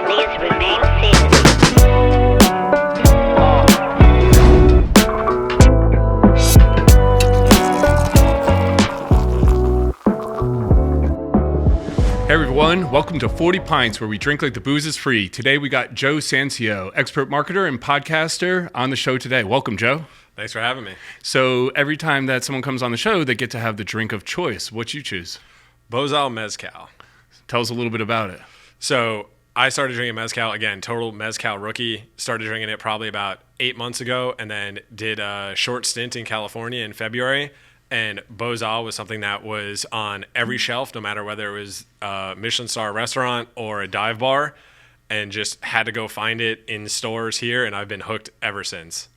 Please remain seated. Hey everyone, welcome to 40 Pints, where we drink like the booze is free. Today we got Joe Sancio, expert marketer and podcaster, on the show today. Welcome, Joe. Thanks for having me. So every time that someone comes on the show, they get to have the drink of choice. What you choose? Bozal Mezcal. Tell us a little bit about it. So I started drinking Mezcal, again, total Mezcal rookie. Started drinking it probably about 8 months ago, and then did a short stint in California in February. And Bozal was something that was on every shelf, no matter whether it was a Michelin star restaurant or a dive bar, and just had to go find it in stores here, and I've been hooked ever since.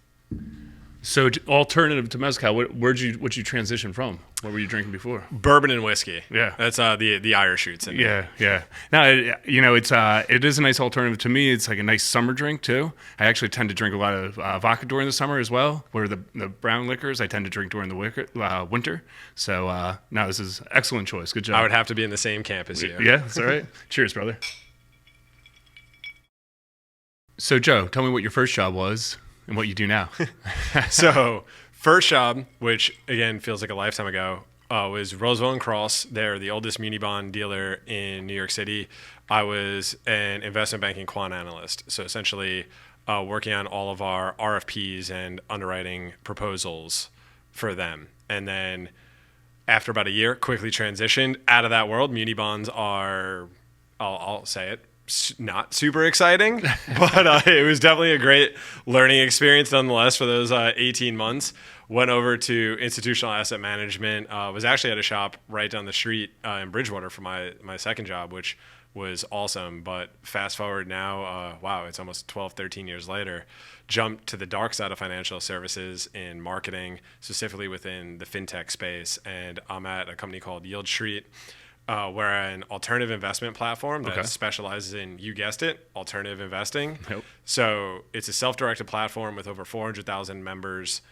So alternative to Mezcal, what'd you transition from? What were you drinking before? Bourbon and whiskey. Yeah. That's the Irish shoots in Yeah, yeah. Now, it is a nice alternative to me. It's like a nice summer drink, too. I actually tend to drink a lot of vodka during the summer as well, where the brown liquors I tend to drink during the winter. So, no, this is excellent choice. Good job. I would have to be in the same camp as you. Yeah, that's all right. Cheers, brother. So, Joe, tell me what your first job was and what you do now. So, first job, which again feels like a lifetime ago, was Roseville and Cross. They're the oldest muni bond dealer in New York City. I was an investment banking quant analyst. So essentially working on all of our RFPs and underwriting proposals for them. And then after about a year, quickly transitioned out of that world. Muni bonds are, I'll say it, not super exciting, but it was definitely a great learning experience nonetheless for those 18 months. Went over to institutional asset management, was actually at a shop right down the street in Bridgewater for my second job, which was awesome. But fast forward now, wow, it's almost 12, 13 years later, jumped to the dark side of financial services in marketing, specifically within the fintech space. And I'm at a company called Yield Street. We're an alternative investment platform that specializes in, you guessed it, alternative investing. Nope. So it's a self-directed platform with over 400,000 members.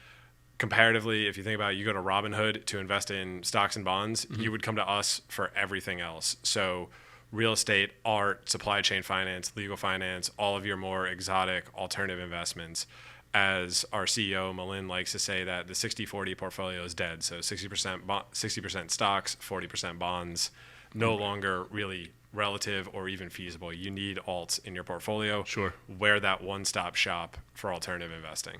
Comparatively, if you think about it, you go to Robinhood to invest in stocks and bonds, you would come to us for everything else. So real estate, art, supply chain finance, legal finance, all of your more exotic alternative investments. As our CEO, Malin, likes to say that the 60-40 portfolio is dead. So 60% stocks, 40% bonds, no longer really relative or even feasible. You need alts in your portfolio. Sure. We're that one-stop shop for alternative investing.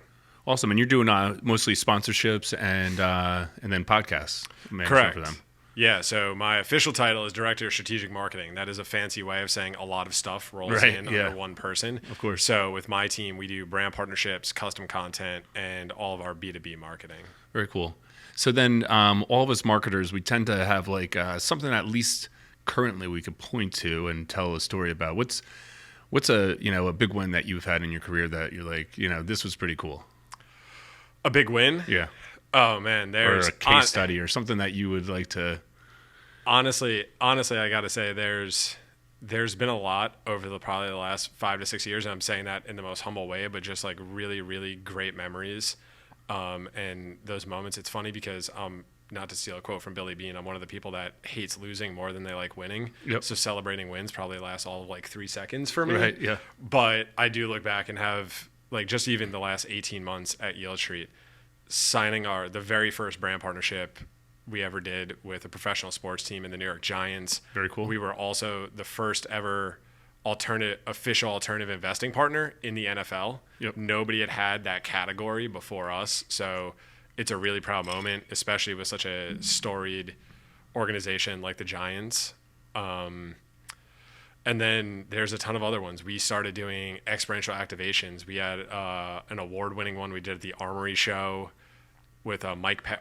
Awesome. And you're doing mostly sponsorships and then podcasts. Correct. For them. Yeah, so my official title is Director of Strategic Marketing. That is a fancy way of saying a lot of stuff rolls in under one person. Of course. So with my team, we do brand partnerships, custom content, and all of our B2B marketing. Very cool. So then all of us marketers, we tend to have like something at least currently we could point to and tell a story about. What's a big win that you've had in your career that you're like, this was pretty cool? A big win? Yeah. Oh, man. There's or a case study or something that you would like to... Honestly, I got to say there's been a lot over probably the last 5 to 6 years, and I'm saying that in the most humble way, but just like really, really great memories. And those moments, it's funny because, not to steal a quote from Billy Beane, I'm one of the people that hates losing more than they like winning. Yep. So celebrating wins probably lasts all of like 3 seconds for me. Right, yeah. But I do look back and have like just even the last 18 months at Yield Street, signing the very first brand partnership we ever did with a professional sports team in the New York Giants. Very cool. We were also the first ever official alternative investing partner in the NFL. Yep. Nobody had that category before us. So it's a really proud moment, especially with such a storied organization like the Giants. And then there's a ton of other ones. We started doing experiential activations. We had an award-winning one we did at the Armory Show with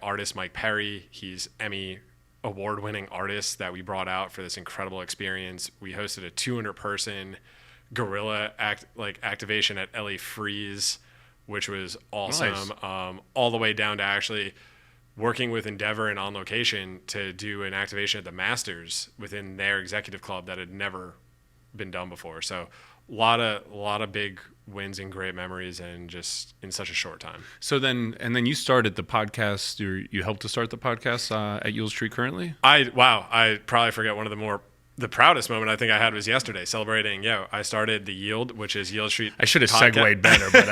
artist Mike Perry. He's Emmy award-winning artist that we brought out for this incredible experience. We hosted a 200-person guerrilla activation at LA Freeze, which was awesome. Nice. All the way down to actually working with Endeavor and On Location to do an activation at the Masters within their executive club that had never been done before. So a lot of big wins and great memories, and just in such a short time. So then you started the podcast. You helped to start the podcast at Yield Street currently. I probably forget one of the more the proudest moment I think I had was yesterday, celebrating. I started the Yield, which is Yield Street. I should have podcast. segued better, but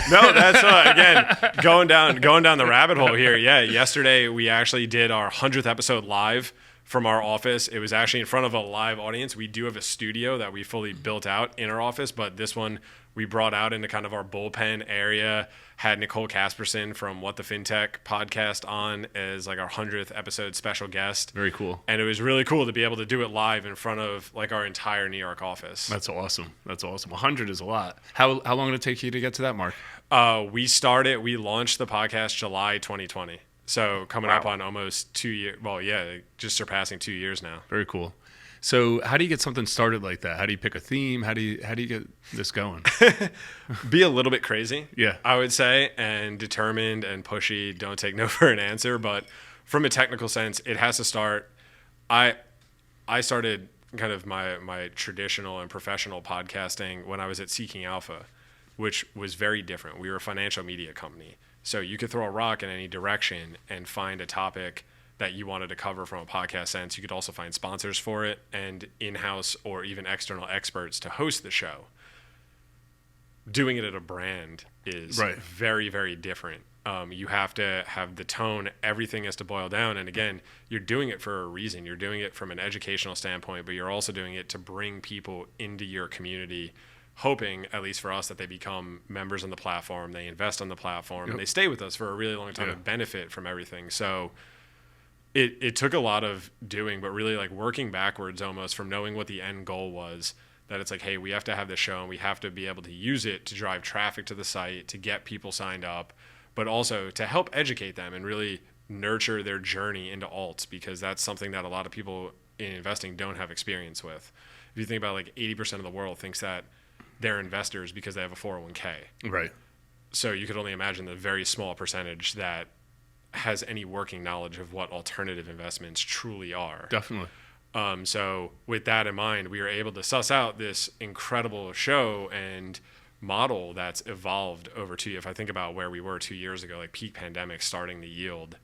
No, that's again going down the rabbit hole here. Yeah, yesterday we actually did our 100th episode live from our office. It was actually in front of a live audience. We do have a studio that we fully built out in our office, but this one we brought out into kind of our bullpen area. Had Nicole Casperson from What the FinTech podcast on as like our 100th episode special guest. Very cool. And it was really cool to be able to do it live in front of like our entire New York office. That's awesome. 100 is a lot. How long did it take you to get to that mark? We launched the podcast July 2020. So coming up on almost 2 years. Well, yeah, just surpassing 2 years now. Very cool. So how do you get something started like that? How do you pick a theme? How do you get this going? Be a little bit crazy, yeah, I would say, and determined and pushy. Don't take no for an answer. But from a technical sense, it has to start. I started kind of my traditional and professional podcasting when I was at Seeking Alpha, which was very different. We were a financial media company. So you could throw a rock in any direction and find a topic that you wanted to cover from a podcast sense. You could also find sponsors for it and in-house or even external experts to host the show. Doing it at a brand is very, very different. You have to have the tone. Everything has to boil down. And again, you're doing it for a reason. You're doing it from an educational standpoint, but you're also doing it to bring people into your community, hoping, at least for us, that they become members on the platform, they invest on the platform, and they stay with us for a really long time and benefit from everything. So it took a lot of doing, but really like working backwards almost from knowing what the end goal was, that it's like, hey, we have to have this show and we have to be able to use it to drive traffic to the site, to get people signed up, but also to help educate them and really nurture their journey into alts, because that's something that a lot of people in investing don't have experience with. If you think about like 80% of the world thinks that they're investors because they have a 401k. Right. So you could only imagine the very small percentage that has any working knowledge of what alternative investments truly are. Definitely. So with that in mind, we were able to suss out this incredible show and model that's evolved over if I think about where we were 2 years ago, like peak pandemic, starting the Yield,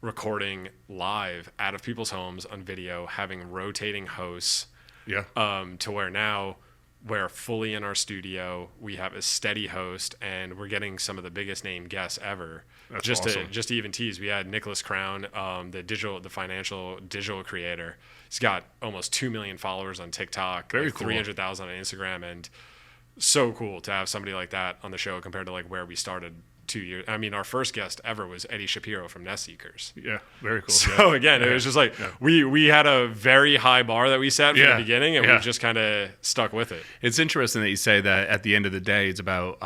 recording live out of people's homes on video, having rotating hosts, to where now we're fully in our studio. We have a steady host, and we're getting some of the biggest name guests ever. That's just awesome. To even tease, we had Nicholas Crown, the financial digital creator. He's got almost 2 million followers on TikTok, Very like cool. 300,000 on Instagram, and so cool to have somebody like that on the show compared to like where we started 2 years. I mean, our first guest ever was Eddie Shapiro from Nest Seekers. Yeah, very cool. So again, it was just like we had a very high bar that we set from the beginning, and we just kind of stuck with it. It's interesting that you say that. At the end of the day, it's about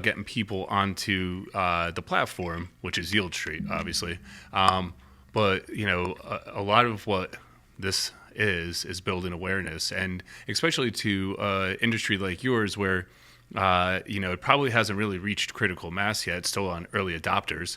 getting people onto the platform, which is Yield Street, obviously. But a lot of what this is building awareness, and especially to industry like yours, where it probably hasn't really reached critical mass yet. It's still on early adopters.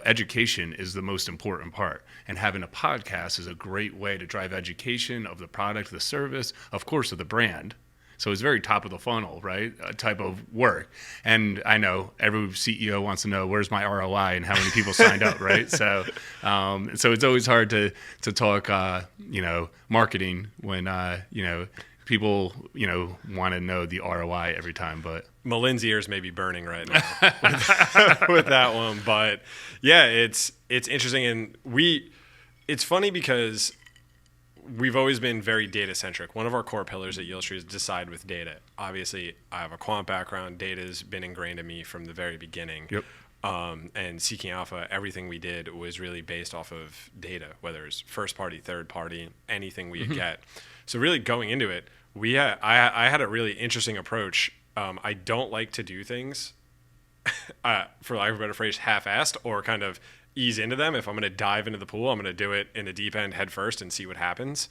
Education is the most important part, and having a podcast is a great way to drive education of the product, the service, of course, of the brand. So it's very top of the funnel, right? Type of work. And I know every CEO wants to know, where's my ROI and how many people signed up, right? So it's always hard to talk, marketing when, people, want to know the ROI every time. But Malin's ears may be burning right now with that one. But yeah, it's interesting. And it's funny because we've always been very data centric. One of our core pillars at Yield Street is decide with data. Obviously, I have a quant background. Data's been ingrained in me from the very beginning. Yep. And Seeking Alpha, everything we did was really based off of data, whether it's first party, third party, anything we get. So really going into it, I had a really interesting approach. I don't like to do things, for lack of a better phrase, half-assed or kind of ease into them. If I'm going to dive into the pool, I'm going to do it in the deep end head first and see what happens,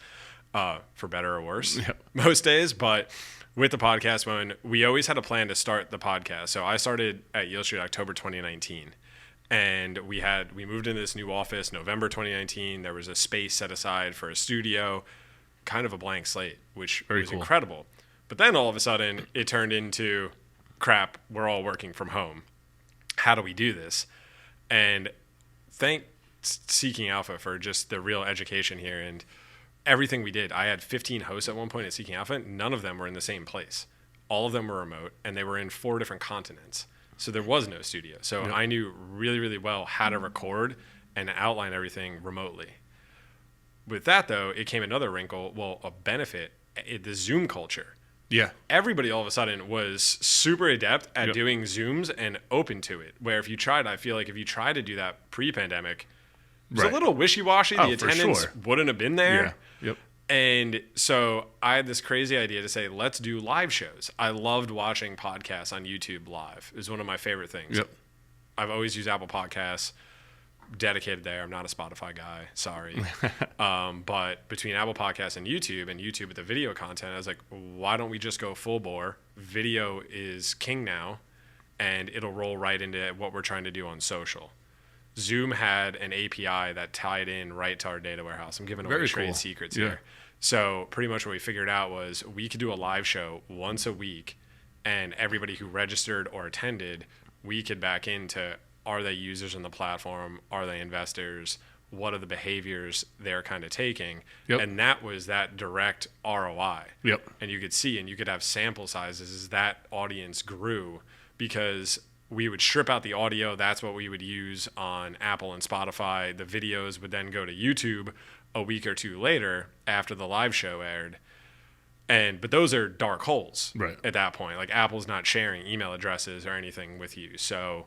for better or worse most days. But with the podcast one, we always had a plan to start the podcast. So I started at Yield Street October 2019. And we moved into this new office November 2019. There was a space set aside for a studio, kind of a blank slate, which was cool. Incredible. But then all of a sudden it turned into, crap, we're all working from home. How do we do this? And thank Seeking Alpha for just the real education here. And everything we did. I had 15 hosts at one point at Seeking Alpha. None of them were in the same place. All of them were remote, and they were in 4 different continents. So there was no studio. So I knew really, really well how to record and outline everything remotely. With that, though, it came another wrinkle. Well, a benefit, the Zoom culture. Yeah. Everybody all of a sudden was super adept at doing Zooms and open to it. Where if you tried, I feel like if you tried to do that pre-pandemic, it was a little wishy-washy. The attendance wouldn't have been there. Yeah. Yep. And so I had this crazy idea to say, let's do live shows. I loved watching podcasts on YouTube live. It was one of my favorite things. Yep. I've always used Apple Podcasts, dedicated there. I'm not a Spotify guy. Sorry. But between Apple Podcasts and YouTube with the video content, I was like, why don't we just go full bore? Video is king now, and it'll roll right into what we're trying to do on social. Zoom had an API that tied in right to our data warehouse. I'm giving away trade secrets here. So pretty much what we figured out was we could do a live show once a week, and everybody who registered or attended, we could back into, are they users on the platform? Are they investors? What are the behaviors they're kind of taking? And that was that direct ROI. And you could see, and you could have sample sizes as that audience grew, because we would strip out the audio. That's what we would use on Apple and Spotify. The videos would then go to YouTube a week or 2 later after the live show aired. But those are dark holes at that point. Like, Apple's not sharing email addresses or anything with you. So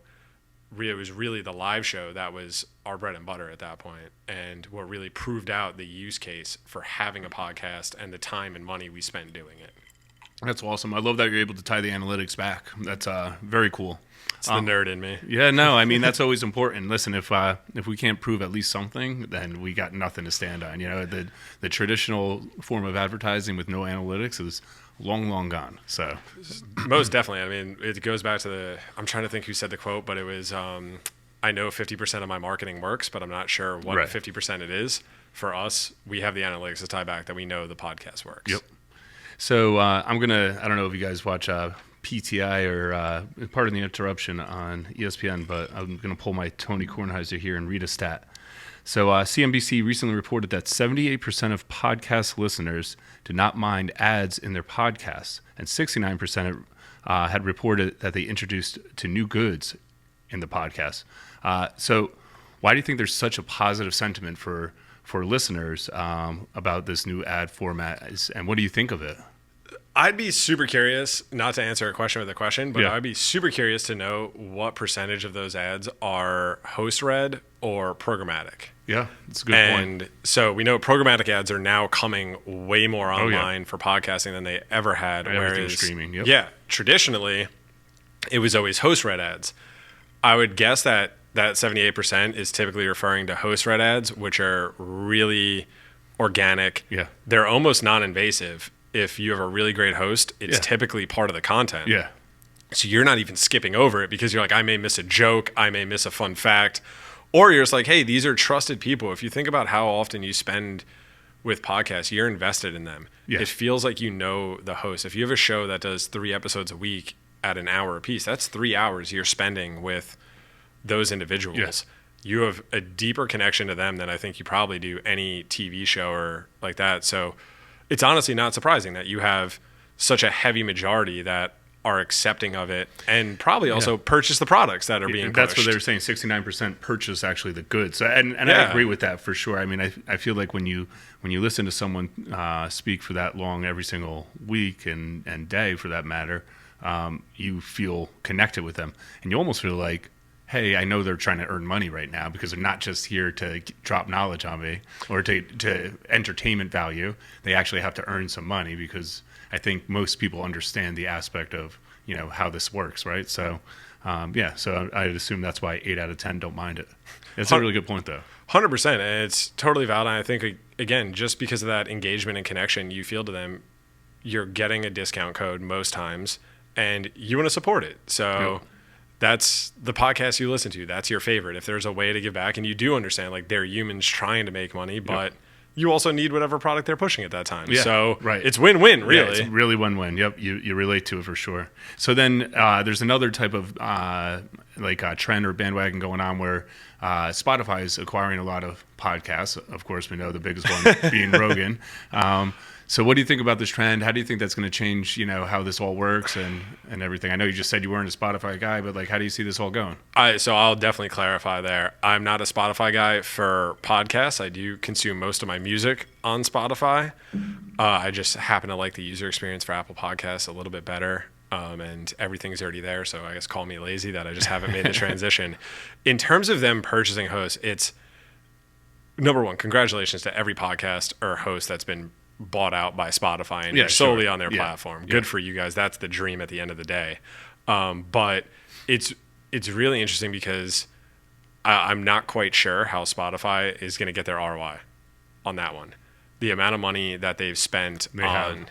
it was really the live show that was our bread and butter at that point, and what really proved out the use case for having a podcast and the time and money we spent doing it. That's awesome. I love that you're able to tie the analytics back. That's very cool. It's the nerd in me. Yeah, no, I mean, that's always important. Listen, if we can't prove at least something, then we got nothing to stand on. You know, the traditional form of advertising with no analytics is long gone. So most definitely. I mean, it goes back to I'm trying to think who said the quote, but it was, I know 50% of my marketing works, but I'm not sure what 50% it is. For us, we have the analytics to tie back that we know the podcast works. Yep. So I don't know if you guys watch PTI or pardon the interruption on ESPN, but I'm going to pull my Tony Kornheiser here and read a stat. So CNBC recently reported that 78% of podcast listeners did not mind ads in their podcasts, and 69% had reported that they introduced to new goods in the podcast. So why do you think there's such a positive sentiment for listeners about this new ad format, and what do you think of it? I'd be super curious, not to answer a question with a question, but I'd be super curious to know what percentage of those ads are host-read or programmatic. Yeah, that's a good point. And so we know programmatic ads are now coming way more online for podcasting than they ever had. Everything's streaming, traditionally, it was always host-read ads. I would guess that 78% is typically referring to host-read ads, which are really organic. Yeah. They're almost non-invasive. If you have a really great host, it's typically part of the content. Yeah. So you're not even skipping over it because you're like, I may miss a joke, I may miss a fun fact. Or you're just like, hey, these are trusted people. If you think about how often you spend with podcasts, you're invested in them. Yeah. It feels like you know the host. If you have a show that does 3 episodes a week at an hour a piece, that's 3 hours you're spending with those individuals. Yeah. You have a deeper connection to them than I think you probably do any TV show or like that. So it's honestly not surprising that you have such a heavy majority that are accepting of it and probably also purchase the products that are being pushed. That's what they were saying, 69% purchase actually the goods. So, and I agree with that for sure. I mean, I feel like when you listen to someone speak for that long every single week and day for that matter, you feel connected with them. And you almost feel like, hey, I know they're trying to earn money right now because they're not just here to drop knowledge on me or to entertainment value. They actually have to earn some money because I think most people understand the aspect of, you know, how this works, right? So, so I'd assume that's why 8 out of 10 don't mind it. It's a really good point, though. 100%. And it's totally valid. And I think, again, just because of that engagement and connection you feel to them, you're getting a discount code most times and you want to support it. So that's the podcast you listen to. That's your favorite. If there's a way to give back and you do understand, like, they're humans trying to make money, but you also need whatever product they're pushing at that time. Yeah, So right. it's win-win, really. Yeah, it's really win-win. Yep, you relate to it for sure. So then there's another type of trend or bandwagon going on where Spotify is acquiring a lot of podcasts. Of course, we know the biggest one being Rogan. So what do you think about this trend? How do you think that's going to change, how this all works and everything? I know you just said you weren't a Spotify guy, but how do you see this all going? So I'll definitely clarify there. I'm not a Spotify guy for podcasts. I do consume most of my music on Spotify. I just happen to like the user experience for Apple Podcasts a little bit better. And everything's already there. So I guess call me lazy that I just haven't made the transition. In terms of them purchasing hosts, it's number one, congratulations to every podcast or host that's been bought out by Spotify and solely on their platform. Good for you guys. That's the dream at the end of the day. But it's really interesting because I'm not quite sure how Spotify is going to get their ROI on that one. The amount of money that they've spent on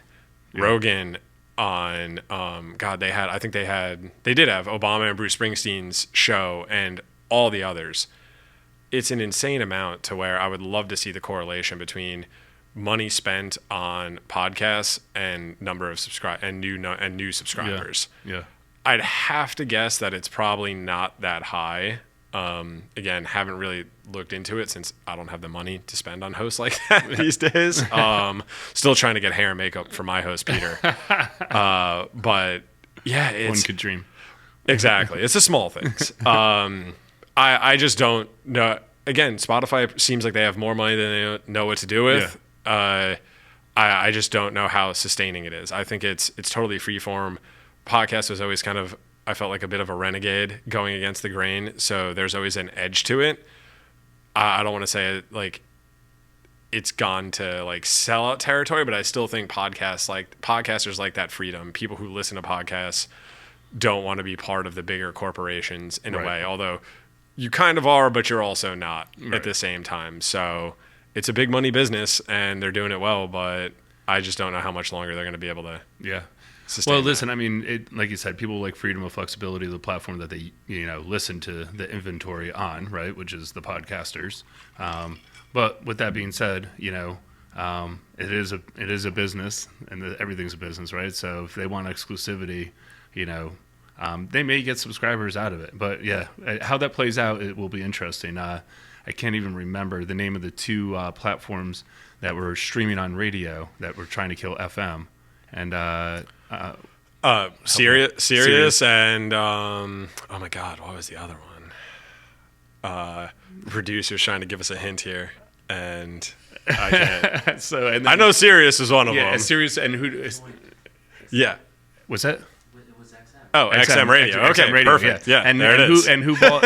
Rogan, on they did have Obama and Bruce Springsteen's show and all the others. It's an insane amount to where I would love to see the correlation between money spent on podcasts and number of new subscribers. Yeah. I'd have to guess that it's probably not that high. Again, haven't really looked into it since I don't have the money to spend on hosts like that these days. Still trying to get hair and makeup for my host, Peter. But yeah, one could dream. Exactly. It's the small things. I just don't know. Again, Spotify seems like they have more money than they know what to do with. I just don't know how sustaining it is. I think it's totally freeform. Podcast was always kind of, I felt like a bit of a renegade going against the grain. So there's always an edge to it. I don't want to say it's gone to sellout territory, but I still think podcasters like that freedom. People who listen to podcasts don't want to be part of the bigger corporations in a way. Although you kind of are, but you're also not at the same time. So it's a big money business and they're doing it well, but I just don't know how much longer they're going to be able to sustain. Well, listen, I mean, like you said, people like freedom of flexibility of the platform that they, listen to the inventory on, right, which is the podcasters. But with that being said, it is a business and everything's a business, right? So if they want exclusivity, they may get subscribers out of it. But how that plays out, it will be interesting. I can't even remember the name of the two platforms that were streaming on radio that were trying to kill FM. And Sirius and oh my God, what was the other one? Producer's trying to give us a hint here, and I can't. I know Sirius is one of them. Yeah, Sirius and who? Yeah, what's that? Oh, XM Radio. Okay, XM Radio, perfect. Yeah, and there it is. Who bought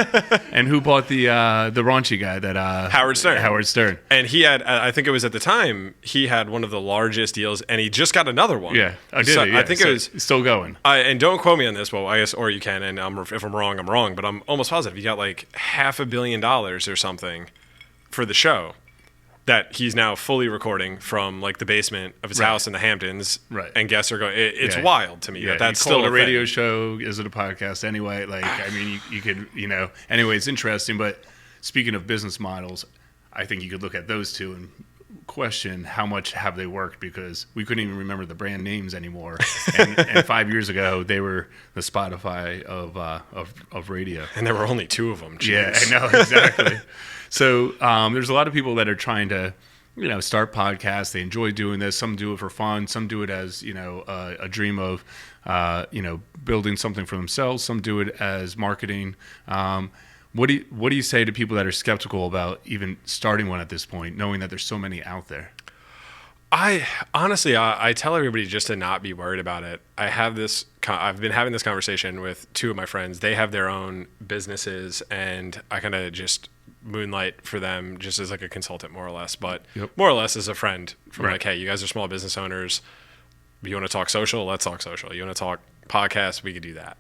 the raunchy guy that Howard Stern. Howard Stern. And he had, I think it was at the time, he had one of the largest deals, and he just got another one. Yeah, I think it was still going. And don't quote me on this, well, I guess, or you can, and if I'm wrong, I'm wrong, but I'm almost positive he got $500 million or something for the show that he's now fully recording from the basement of his house in the Hamptons. Right. And guests are going, it's wild to me that that's still still a radio show. Is it a podcast anyway? I mean, you could, anyway, it's interesting. But speaking of business models, I think you could look at those two and question how much have they worked, because we couldn't even remember the brand names anymore. And 5 years ago, they were the Spotify of radio. And there were only two of them. Jeez. Yeah, I know, exactly. So there's a lot of people that are trying to, start podcasts. They enjoy doing this. Some do it for fun. Some do it as, a dream of, building something for themselves. Some do it as marketing. What do you say to people that are skeptical about even starting one at this point, knowing that there's so many out there? I tell everybody just to not be worried about it. I've been having this conversation with two of my friends. They have their own businesses, and I kind of just moonlight for them just as a consultant, more or less, but more or less as a friend from hey, you guys are small business owners. You want to talk social? Let's talk social. You want to talk podcast? We could do that.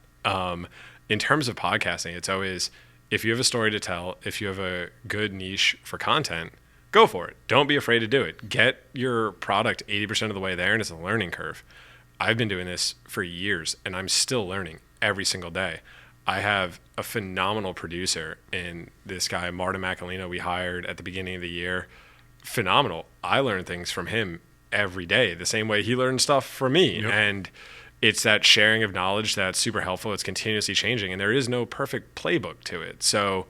In terms of podcasting, it's always, if you have a story to tell, if you have a good niche for content, go for it. Don't be afraid to do it. Get your product 80% of the way there, and it's a learning curve. I've been doing this for years, and I'm still learning every single day. I have a phenomenal producer in this guy, Martin McAlina, we hired at the beginning of the year. phenomenal. I learn things from him every day, the same way he learns stuff from me. Yep. And it's that sharing of knowledge that's super helpful. It's continuously changing, and there is no perfect playbook to it. So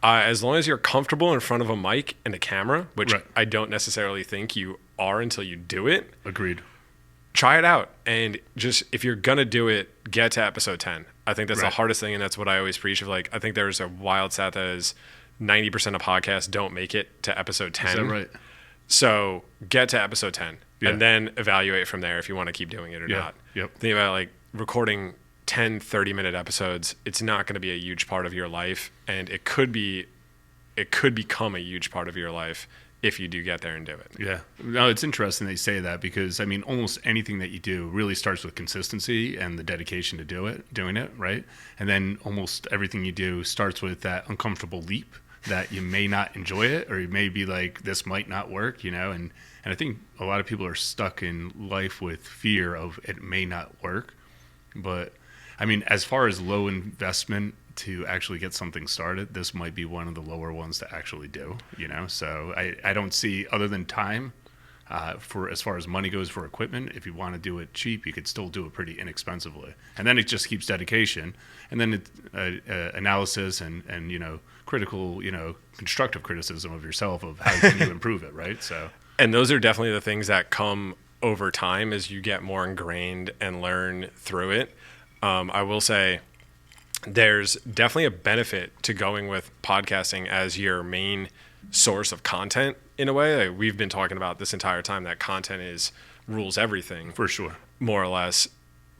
as long as you're comfortable in front of a mic and a camera, which Right. I don't necessarily think you are until you do it, Agreed. try it out. And just, if you're going to do it, get to episode 10. I think that's Right. the hardest thing, and that's what I always preach of. Like, I think there's a wild stat that is 90% of podcasts don't make it to episode 10. Is that right? So get to episode 10 Yeah. and then evaluate from there if you want to keep doing it or Yeah. not. Yep. Think about like recording 10, 30-minute episodes. It's not going to be a huge part of your life, and it could become a huge part of your life if you do get there and do it. Yeah. No, it's interesting that you say that, because I mean, almost anything that you do really starts with consistency and the dedication to doing it, right? And then almost everything you do starts with that uncomfortable leap that you may not enjoy it, or you may be like, this might not work, and I think a lot of people are stuck in life with fear of it may not work. But I mean, as far as low investment to actually get something started, this might be one of the lower ones to actually do, So I don't see, other than time, for as far as money goes for equipment, if you want to do it cheap, you could still do it pretty inexpensively. And then it just keeps dedication, and then analysis and critical, constructive criticism of yourself of how can you improve it, right? So. And those are definitely the things that come over time as you get more ingrained and learn through it. I will say there's definitely a benefit to going with podcasting as your main source of content in a way. Like, we've been talking about this entire time that content rules everything. For sure. More or less.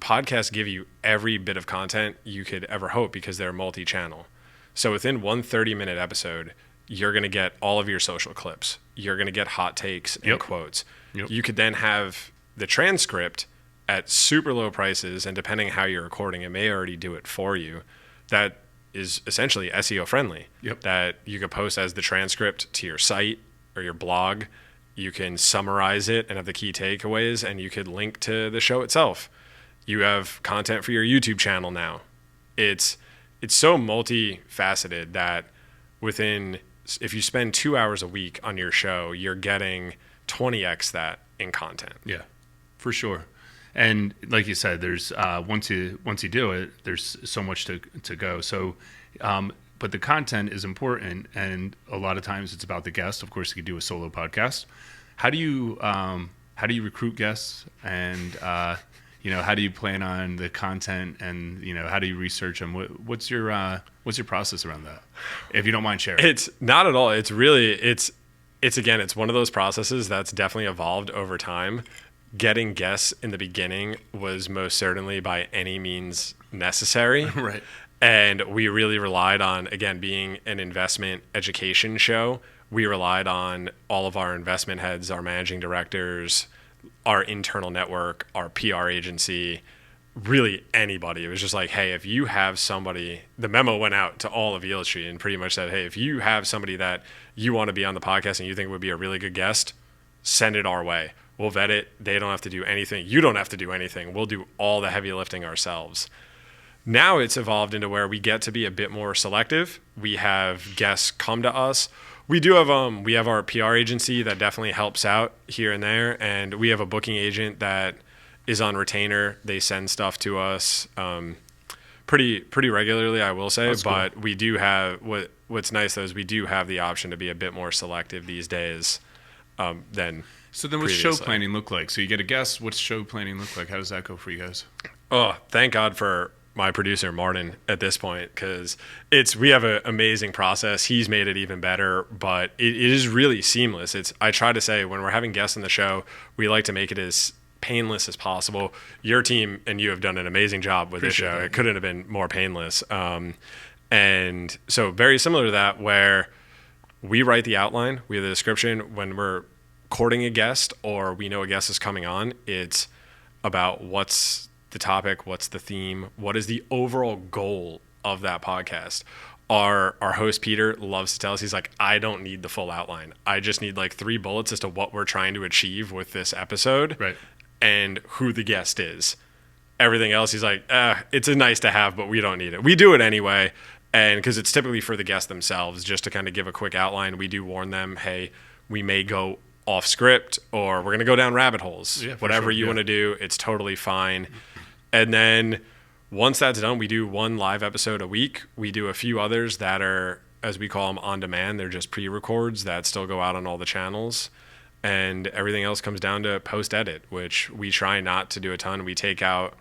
Podcasts give you every bit of content you could ever hope because they're multi-channel. So within one 30-minute episode, you're going to get all of your social clips. You're going to get hot takes and quotes. Yep. You could then have the transcript at super low prices, and depending how you're recording, it may already do it for you. That is essentially SEO friendly. Yep. That you could post as the transcript to your site or your blog. You can summarize it and have the key takeaways, and you could link to the show itself. You have content for your YouTube channel now. It's so multifaceted that if you spend 2 hours a week on your show, you're getting 20x that in content. Yeah, for sure. And like you said, there's once you do it, there's so much to go. So, but the content is important, and a lot of times it's about the guest. Of course, you could do a solo podcast. How do you recruit guests, and how do you plan on the content, and how do you research them? What's your process around that, if you don't mind sharing? It's not at all. It's really it's one of those processes that's definitely evolved over time. Getting guests in the beginning was most certainly by any means necessary. Right. And we really relied on, again, being an investment education show. We relied on all of our investment heads, our managing directors, our internal network, our PR agency, really anybody. It was just like, hey, if you have somebody, the memo went out to all of Yale Street and pretty much said, hey, if you have somebody that you want to be on the podcast and you think would be a really good guest, send it our way. We'll vet it. They don't have to do anything. You don't have to do anything. We'll do all the heavy lifting ourselves. Now it's evolved into where we get to be a bit more selective. We have guests come to us. We do have we have our PR agency that definitely helps out here and there, and we have a booking agent that is on retainer. They send stuff to us pretty regularly, I will say. That's but cool. We do have what's nice though is we do have the option to be a bit more selective these days than. So then what's show previously. planning look like? So you get a guest. What's show planning look like? How does that go for you guys? Oh, thank God for my producer, Martin, at this point, because we have an amazing process. He's made it even better, but it is really seamless. I try to say when we're having guests on the show, we like to make it as painless as possible. Your team and you have done an amazing job with Appreciate this show. that. It couldn't have been more painless. And so very similar to that, where we write the outline, we have the description. When we're courting a guest or we know a guest is coming on, it's about what's the topic, what's the theme, what is the overall goal of that podcast. Our host Peter loves to tell us, he's like, I don't need the full outline. I just need like 3 bullets as to what we're trying to achieve with this episode, Right. and who the guest is. Everything else, he's like, it's a nice to have, but we don't need it. We do it anyway, and because it's typically for the guests themselves, just to kind of give a quick outline. We do warn them, hey, we may go off script, or we're going to go down rabbit holes. Yeah, for Whatever sure, you yeah. want to do, it's totally fine. And then once that's done, we do one live episode a week. We do a few others that are, as we call them, on demand. They're just pre-records that still go out on all the channels. And everything else comes down to post-edit, which we try not to do a ton. We take out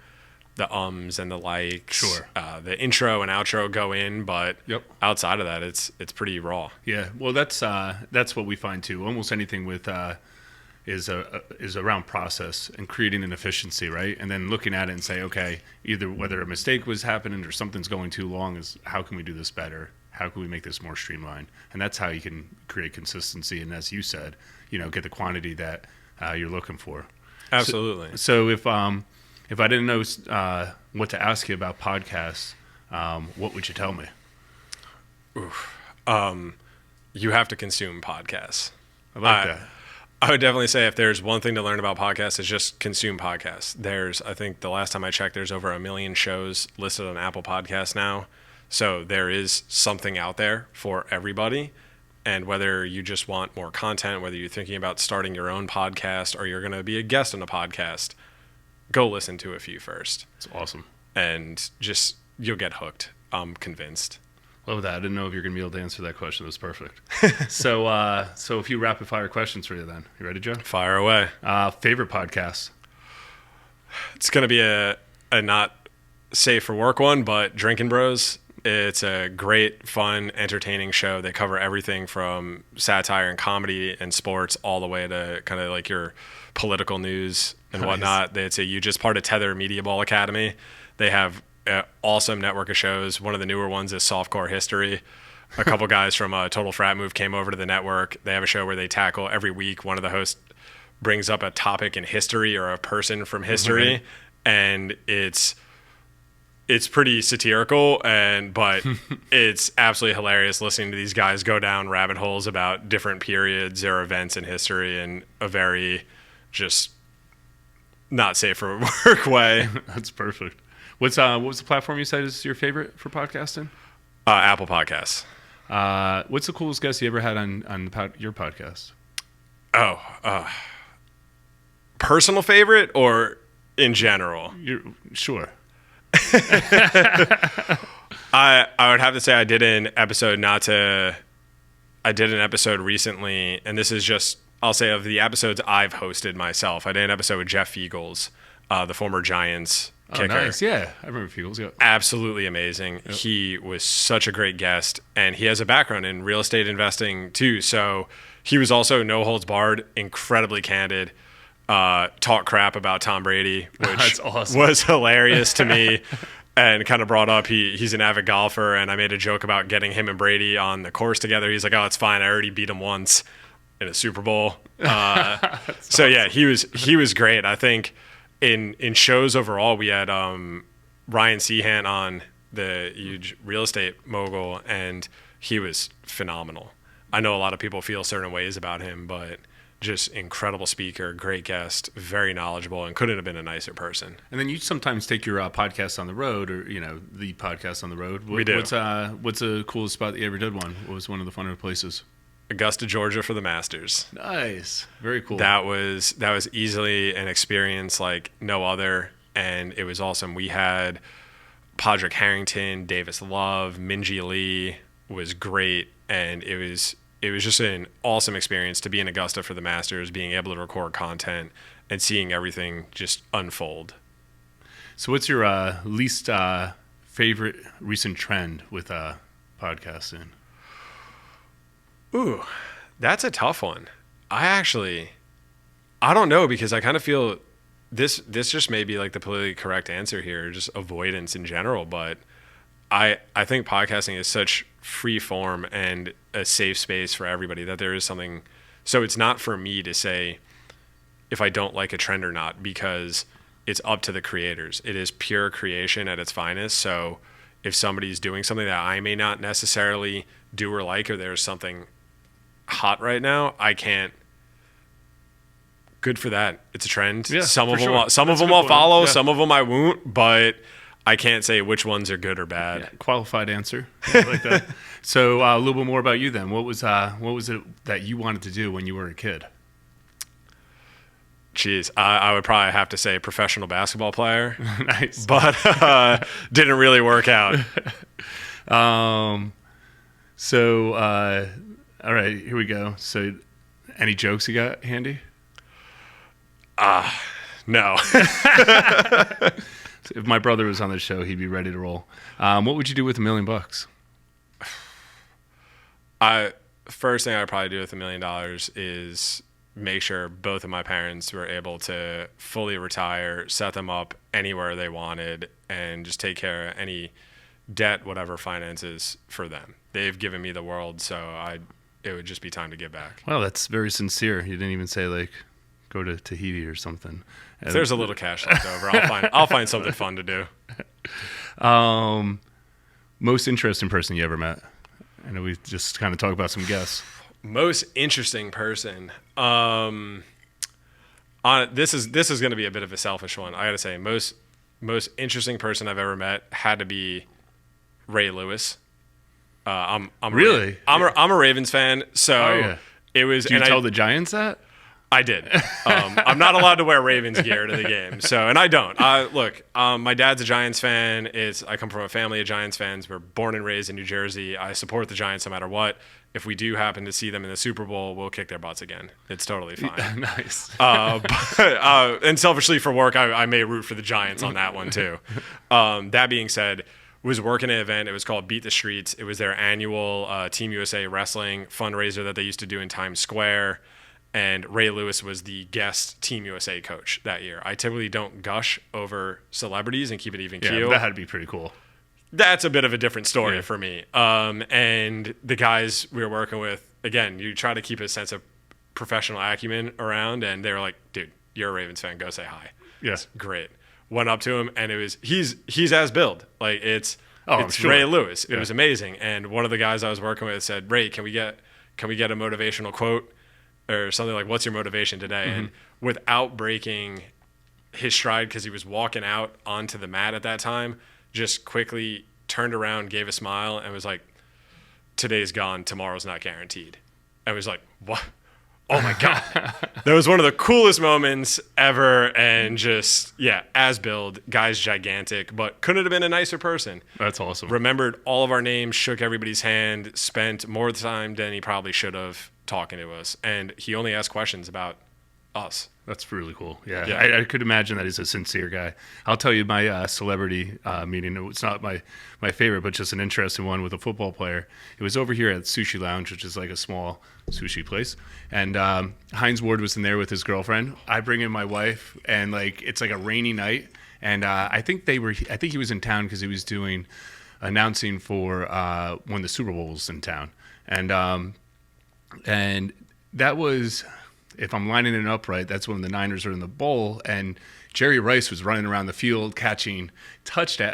the ums and the likes. Sure. The intro and outro go in, but Yep. outside of that, it's pretty raw. Yeah, well, that's what we find too. Almost anything with is around process and creating an efficiency, right? And then looking at it and say, okay, either whether a mistake was happening or something's going too long, is how can we do this better? How can we make this more streamlined? And that's how you can create consistency. And as you said, get the quantity that you're looking for. Absolutely. So if I didn't know what to ask you about podcasts, what would you tell me? You have to consume podcasts. I like that. I would definitely say if there's one thing to learn about podcasts, is just consume podcasts. I think the last time I checked, there's over 1 million shows listed on Apple Podcasts now. So there is something out there for everybody. And whether you just want more content, whether you're thinking about starting your own podcast or you're going to be a guest on a podcast, go listen to a few first. It's awesome. And just, you'll get hooked. I'm convinced. Love that. I didn't know if you're going to be able to answer that question. That was perfect. So a few rapid fire questions for you then. You ready, Joe? Fire away. Favorite podcast? It's going to be a not safe for work one, but Drinking Bros. It's a great, fun, entertaining show. They cover everything from satire and comedy and sports all the way to kind of like your political news and Nice. whatnot. It's just part of Tether Media Ball Academy. They have an awesome network of shows. One of the newer ones is Softcore History. A couple guys from Total Frat Move came over to the network. They have a show where they tackle every week. One of the hosts brings up a topic in history or a person from history, Right. and it's pretty satirical, but it's absolutely hilarious listening to these guys go down rabbit holes about different periods or events in history in a very just not safe for work way. That's perfect. What was the platform you said is your favorite for podcasting? Apple Podcasts. What's the coolest guest you ever had on your podcast? Personal favorite or in general? Sure. I would have to say I did an episode recently, and this is just, I'll say, of the episodes I've hosted myself. I did an episode with Jeff Fiegels, the former Giants kicker. Nice. Yeah, I remember Fiegels. Yeah. Absolutely amazing. Yep. He was such a great guest, and he has a background in real estate investing too. So he was also no holds barred, incredibly candid, talk crap about Tom Brady, which That's awesome. was hilarious to me. And kind of brought up he's an avid golfer, and I made a joke about getting him and Brady on the course together. He's like, "Oh, it's fine. I already beat him once in a Super Bowl." So awesome. Yeah, he was great. I think in shows overall, we had Ryan Seahan on, the huge real estate mogul, and he was phenomenal. I know a lot of people feel certain ways about him, but just incredible speaker, great guest, very knowledgeable, and couldn't have been a nicer person. And then you sometimes take your podcast on the road, or the podcast on the road. We do. What's the coolest spot that you ever did one? What was one of the funner places? Augusta, Georgia for the Masters. Nice, very cool. That was easily an experience like no other, and it was awesome. We had Podrick Harrington, Davis Love, Minjee Lee was great, and it was just an awesome experience to be in Augusta for the Masters, being able to record content and seeing everything just unfold. So what's your least favorite recent trend with podcasting? Ooh, that's a tough one. I don't know, because I kind of feel this just may be like the politically correct answer here, just avoidance in general, but I think podcasting is such free form and a safe space for everybody that there is something. So it's not for me to say if I don't like a trend or not, because it's up to the creators. It is pure creation at its finest. So if somebody's doing something that I may not necessarily do or like, or there's something hot right now, I can't. Good for that. It's a trend. Yeah, some of for them, sure. some That's of a them good I'll follow. point. Yeah. Some of them I won't. But I can't say which ones are good or bad. Yeah, qualified answer. I like that. So a little bit more about you then. What was it that you wanted to do when you were a kid? Jeez, I would probably have to say professional basketball player. Nice. But didn't really work out. So, all right, here we go. So, any jokes you got handy? No. If my brother was on the show, he'd be ready to roll. What would you do with $1 million? First thing I'd probably do with $1 million is make sure both of my parents were able to fully retire, set them up anywhere they wanted, and just take care of any debt, whatever finances for them. They've given me the world, so it would just be time to give back. Well, that's very sincere. You didn't even say like go to Tahiti or something. If there's a little cash left over, I'll find something fun to do. Most interesting person you ever met? I know we just kind of talk about some guests. Most interesting person. This is going to be a bit of a selfish one. I got to say, most interesting person I've ever met had to be Ray Lewis. I'm Really? I'm a Ravens fan, so yeah. It was. Did you tell the Giants that? I did. I'm not allowed to wear Ravens gear to the game, and I don't. Look, my dad's a Giants fan. I come from a family of Giants fans. We're born and raised in New Jersey. I support the Giants no matter what. If we do happen to see them in the Super Bowl, we'll kick their butts again. It's totally fine. Nice. And selfishly for work, I may root for the Giants on that one too. That being said, was working an event. It was called Beat the Streets. It was their annual Team USA Wrestling fundraiser that they used to do in Times Square. And Ray Lewis was the guest Team USA coach that year. I typically don't gush over celebrities and keep it even keel. That had to be pretty cool. That's a bit of a different story for me. And the guys we were working with, again, you try to keep a sense of professional acumen around, and they were like, dude, you're a Ravens fan, go say hi. Yes. Great. Went up to him, and he's as billed. Like, it's sure. Ray Lewis. It was amazing. And one of the guys I was working with said, Ray, can we get a motivational quote or something like, what's your motivation today? Mm-hmm. And without breaking his stride, because he was walking out onto the mat at that time, just quickly turned around, gave a smile, and was like, today's gone, tomorrow's not guaranteed. I was like, what? Oh my God. That was one of the coolest moments ever. And just, as billed, guy's gigantic, but couldn't have been a nicer person. That's awesome. Remembered all of our names, shook everybody's hand, spent more time than he probably should have talking to us. And he only asked questions about us. That's really cool. Yeah. I could imagine that he's a sincere guy. I'll tell you my celebrity meeting. It's not my favorite, but just an interesting one with a football player. It was over here at Sushi Lounge, which is like a small sushi place. And Hines Ward was in there with his girlfriend. I bring in my wife, and it's like a rainy night. And I think he was in town because he was doing announcing for when the Super Bowl was in town. And that was, if I'm lining it up right, that's when the Niners are in the bowl, and Jerry Rice was running around the field catching touchdown,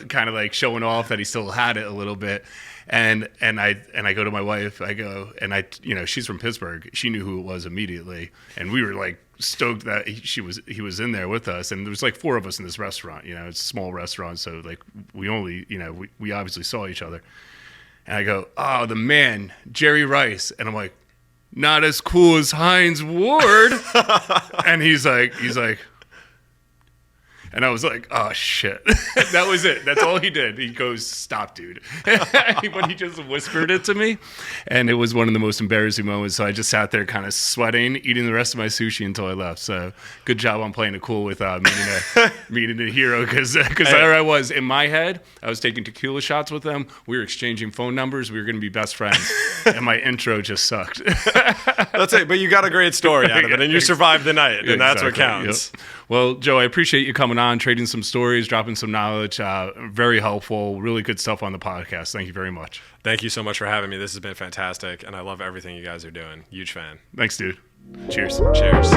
kind of showing off that he still had it a little bit. And I go to my wife, she's from Pittsburgh. She knew who it was immediately, and we were stoked that he was in there with us. And there was 4 of us in this restaurant. It's a small restaurant, so we only we obviously saw each other. And I go, oh, the man, Jerry Rice, and I'm like, not as cool as Hines Ward. And he's like, and I was like, oh shit. That was it. That's all he did. He goes, stop, dude. But he just whispered it to me. And it was one of the most embarrassing moments. So I just sat there kind of sweating, eating the rest of my sushi until I left. So good job on playing it cool with meeting a hero. Because there I was in my head. I was taking tequila shots with them. We were exchanging phone numbers. We were going to be best friends. And my intro just sucked. That's it. But you got a great story out of it. And you survived the night. And that's what counts. Yep. Well, Joe, I appreciate you coming on, trading some stories, dropping some knowledge. Very helpful. Really good stuff on the podcast. Thank you very much. Thank you so much for having me. This has been fantastic, and I love everything you guys are doing. Huge fan. Thanks, dude. Cheers. Cheers.